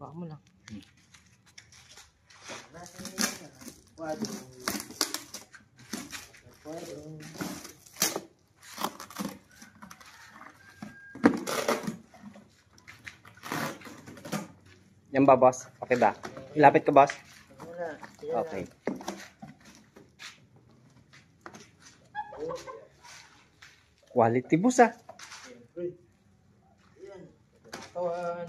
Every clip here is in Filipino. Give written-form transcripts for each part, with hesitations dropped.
Baka mo lang. Yan ba, boss? Okay ba? Ilapit ko, boss? Okay. Quality, boss, ah. Siyempre. Ayan. Katawan.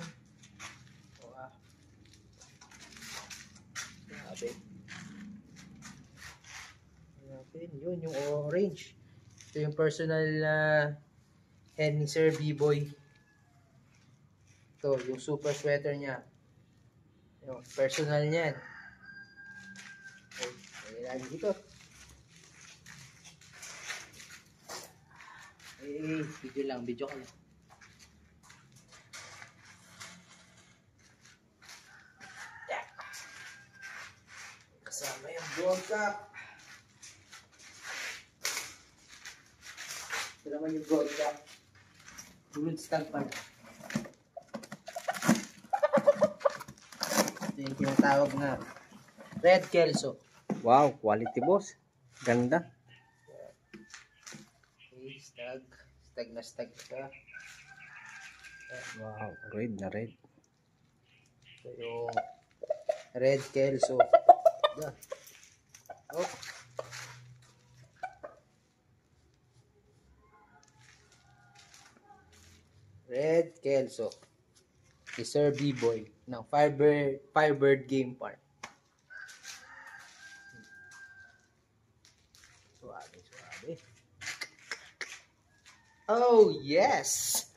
Sabi. Yun, yung orange. Ito yung personal na hen ni Sir B-Boy. Ito, yung super sweater niya. Yung personal niyan. Okay, lagi dito. Video lang, video ka lang. Kasama yung Gold Cup. Ito naman yung Gold Cup. Tulad stag pa. Ito yung tinatawag na Red Kelso. Wow, quality, boss. Ganda. Okay, stag. Stag na stag ka. Wow, red na red. Ito yung Red Kelso. Oh. Red Kelso. Si Sir B-Boy ng Firebird Game Park. Suabe, suabe. Oh, yes!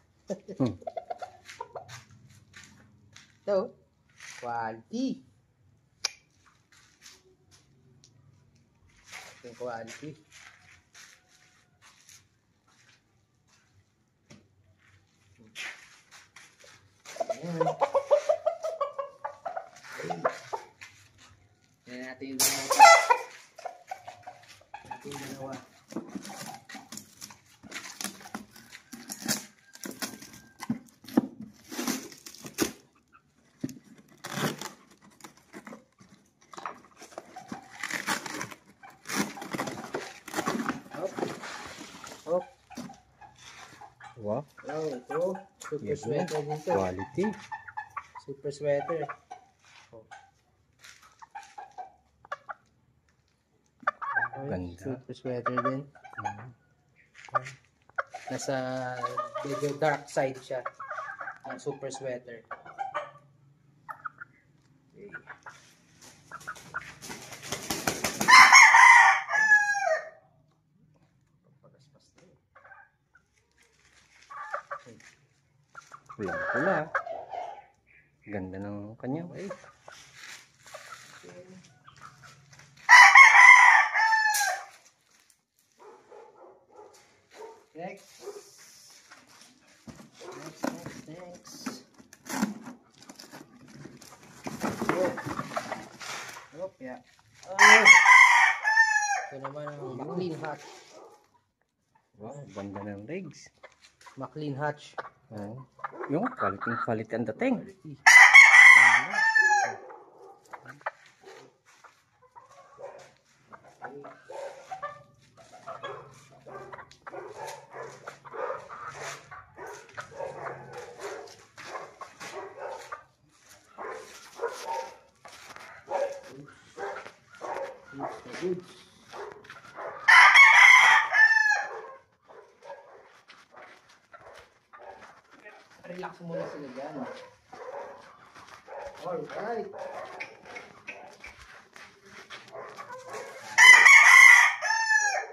Ito, quality. Ito yung quality. Ayan. Ayan natin yung dalawa. Natin yung dalawa. Oh. Wow. Oh, ito. Super Yes, sweater din to. quality. Super sweater. Oh. Okay, Ganda. super sweater din. Nasa medyo dark side siya. Ng super sweater. Okay. Pagaspas na yun. Pulang-pula. Ganda ng kanya. Okay. Next. Next. Oh, yeah. Oh. Ito naman ang McLean Hatch. Wow, ganda ng legs. McLean Hatch. Oh. Yung quality ang dating. Good. Relax muna sila dyan. Alright.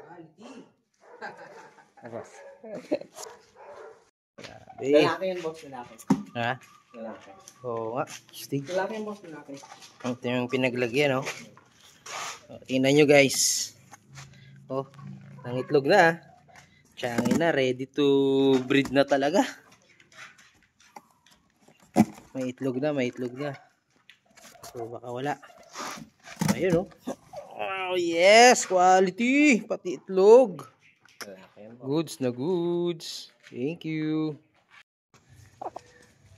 Quality. Boss. Lalaki yan, boss. Lalaki. Ha? Lalaki. Oo nga. Stig. Lalaki yan, boss. Lalaki. Ito yung pinaglagyan, oh. Tingnan nyo, guys. Oh, nangitlog na, ah. Tiyangi na, ready to breed na talaga. May itlog na, may itlog na. So, baka wala. Ayun, oh. Oh, yes! Quality! Pati itlog. Goods na goods. Thank you.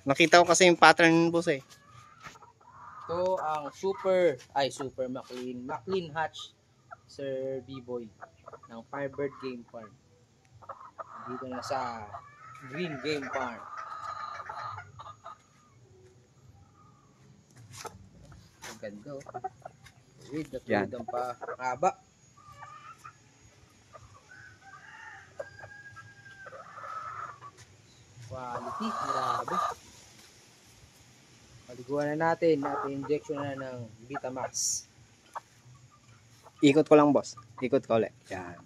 Nakita ko kasi yung pattern, boss, eh. Ito ang Super McLean Hatch Sir B-Boy ng Firebird Game Farm. Dito na sa Green Game Farm. Ang ganda oh. Tuwid na tuwid ang pahaba. Quality, grabe. Paliguan na natin at injection na ng Vitamax. Ikot ko lang, boss. Ikot ko ulit. Yan.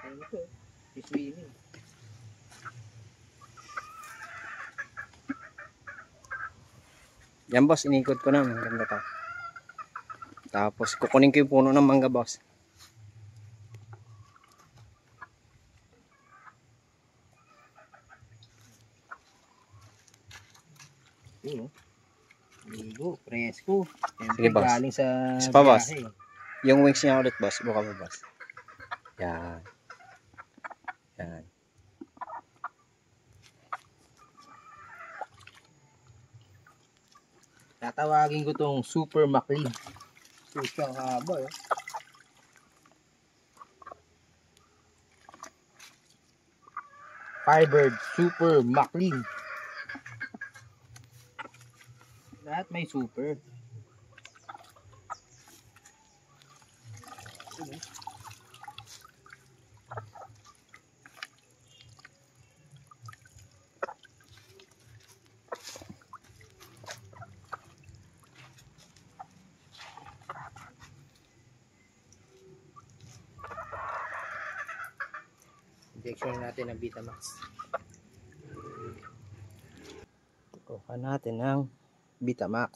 Ano ito? Swimming. Yan, boss. Inikot ko na. Maganda to. Tapos, kukunin ko yung puno ng mangga, boss. Yun, ligo, presko. Sige, boss. Galing sa Isa pa, boss. biyahe. Yung wings niya ulit, boss. Buka mo, boss. Yan. Yan. Tatawagin ko tong Super McLean. Super haba eh. Firebird Super McLean. Lahat may super. Injection natin ng Vitamax. Kuha natin ng Vitamax.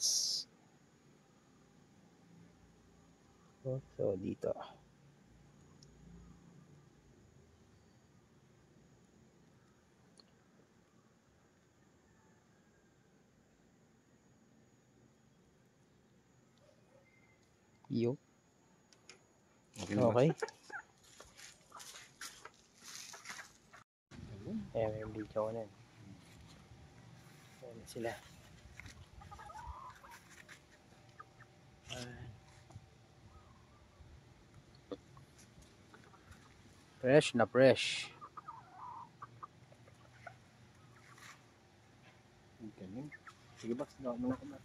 So dito. Yo. Okay. Ayan, may video ko na yun. Ayan na sila. Fresh na fresh. Sige, boss. Gawa mo na ko, boss.